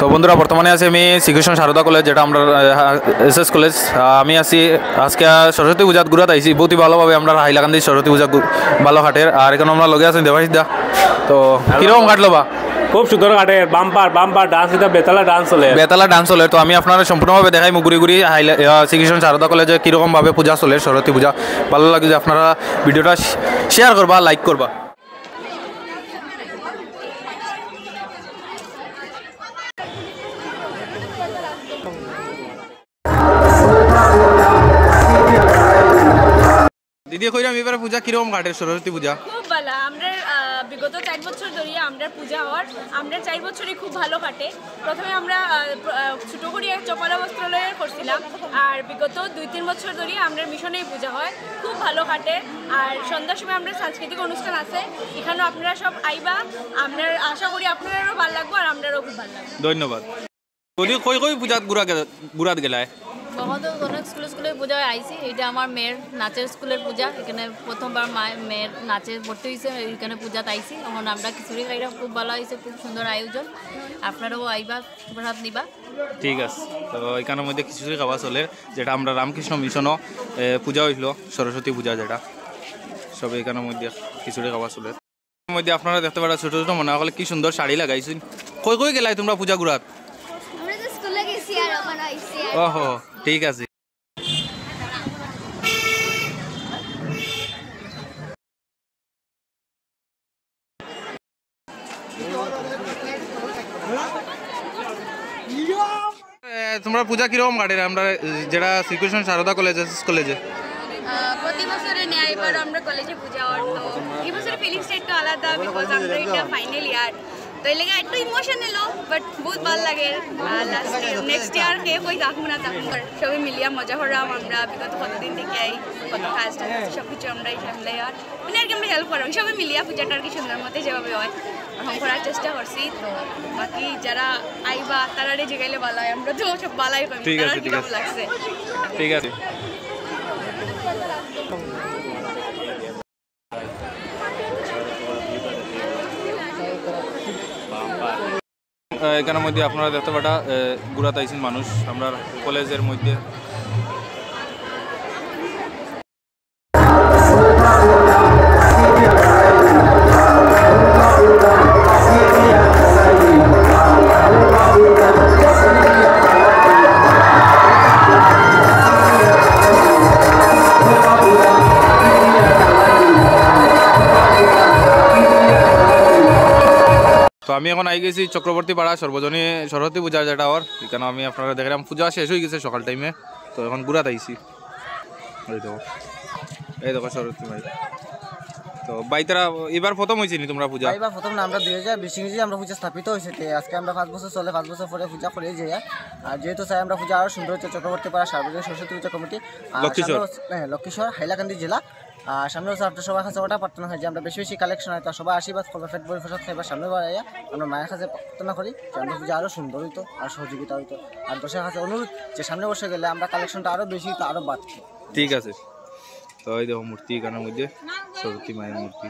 তো বন্ধুরা বর্তমানে আছি আমি শ্রীকৃষ্ণ সারদা কলেজ, যেটা আমরা এসএস কলেজ। আমি আছি আজকে সরস্বতী পূজাত ঘুরাত আইছি বহুতই ভালোভাবে। আমরা হাইলাকান্দি সরস্বতী পূজা ভালো হাটের, আর এখানে আমরা লগে আছি দেবাশিস দা। তো কিরকম কাটলো বা? খুব সুন্দর কাটে, বাম্পার বাম্পার ডান্স, এটা বেতালা ডান্স চলে, বেতালা ডান্স চলে। তো আমি আপনারা সম্পূর্ণভাবে দেখাই ঘুরি ঘুরি শ্রীকৃষ্ণ সারদা কলেজে কীরকমভাবে পূজা চলে, সরস্বতী পূজা। ভালো লাগে যে আপনারা ভিডিওটা শেয়ার করবা, লাইক করবা। দিদি কইরাম এবারে পূজা কিরকম কাটে, সরস্বতী পূজা? খুব ভালো। আমরা বিগত 4 বছর ধরে আমরা পূজা হওয়ার, আমরা 4 বছরই খুব ভালো কাটে। প্রথমে আমরা ছোট করে চপালা বস্ত্রালয়ে করছিলাম, আর বিগত 2-3 বছর ধরে আমরা মিশনেই পূজা হয়, খুব ভালো কাটে। আর সন্ধ্যার সময় আমরা সাংস্কৃতিক অনুষ্ঠান আছে, এখানেও আপনারা সব আইবা। আমরা আশা করি আপনারাও ভালো লাগবে আর আমরাও খুব ভালো লাগবে। ধন্যবাদ। কই কই পূজাত ঘুরাত গেলায়? বহুত অনেক স্কুলে পূজা আইসি। এটা আমার মেয়ের নাচের স্কুলের পূজা। এখানে প্রথমবার মেয়ের নাচে ভর্তি হয়েছে, এখানে পূজাতে আইসি। এখন আমরা খিচুড়ি খাইরা, খুব ভালো হয়েছে, খুব সুন্দর আয়োজন। আপনারাও আইবা, প্রসাদ নিবা। ঠিক আছে। তো এখানের মধ্যে খিচুড়ি খাওয়া চলে, যেটা আমরা রামকৃষ্ণ মিশনও পূজা হইল, সরস্বতী পূজা যেটা, সব এখানের মধ্যে খিচুড়ি খাওয়া চলে। মধ্যে আপনারা দেখতে পারা ছোটো ছোটো মনে হলে কি সুন্দর শাড়ি লাগাইছেন। কই কই গেলাই তোমরা পূজা ঘুরাত? ওহো, ঠিক আছে। তোমরা পূজা কিরকম কাটে? আমরা যেটা শ্রীকৃষ্ণ সারদা কলেজ কলেজে প্রতি বছরে নেয়, এবার আমরা কলেজে পূজা হওয়ার, তো এই বছরের ফিলিংসটা একটু আলাদা, বিকজ আমরা এটা ফাইনাল ইয়ার, তো এই লেগে একটু ইমোশন এলো, বাট বহুত ভালো লাগে। নেক্সট ইয়ার কে কই থাকবো না থাকবো, সবাই মিলিয়া মজা করাম। আমরা বিগত কতদিন থেকে এই কত কাজ সব কিছু আমরা এই সামলে, আর মানে আর কি আমরা হেল্প করাম, সবাই মিলিয়া পূজাটা আর কি সুন্দর মতে যেভাবে হয় এখন করার চেষ্টা করছি। তো বাকি যারা আইবা তারা জিগাইলে ভালো হয়, আমরা তো সব ভালোই করি। ঠিক আছে, ঠিক আছে, লাগছে, ঠিক আছে। এখানের মধ্যে আপনারা দেখতে পাটা ঘুরাতে আইছেন মানুষ আমরা কলেজের মধ্যে। তো আমি এখন আই গেছি চক্রবর্তী পাড়া সর্বজনী সরস্বতী পূজার যেটা ওর, এখানে আমি আপনারা দেখলাম পূজা শেষ হয়ে গেছে সকাল টাইমে। তো এখন ঘুরাত আইছি, এই দেখো সরস্বতী ভাই। তো বাইতারা এবার প্রথম হয়েছে নি তোমরা পূজা? এবার প্রথম না, আমরা 2020 আমরা পূজা স্থাপিত হয়েছে। আজকে আমরা 5 বছর চলে, 5 বছর পরে পূজা করে যাই। আর যেহেতু চাই আমরা পূজা আরও সুন্দর হচ্ছে, চক্রবর্তী পাড়া সার্বজনীন সরস্বতী পূজা কমিটি, লক্ষ্মীশ্বর হাইলাকান্দি জেলা। আর সামনে হচ্ছে আপনার সবার কাছে ওটা প্রার্থনা হয় যে আমরা বেশি বেশি কালেকশন হয়, তো সবাই আশীর্বাদ করবো, ফেট বই ফসল খাইবার সামনে বাড়াইয়া আমরা মায়ের কাছে প্রার্থনা করি যে আমরা পূজা আরও সুন্দর হইতো, আর সহযোগিতা হইতো। আর দশের কাছে অনুরোধ যে সামনে বসে গেলে আমরা কালেকশনটা আরও বেশি হইতো, আরও বাড়তো। ঠিক আছে। তো এই দেখো মূর্তি এখানের মধ্যে, সরস্বতী মায়ের মূর্তি।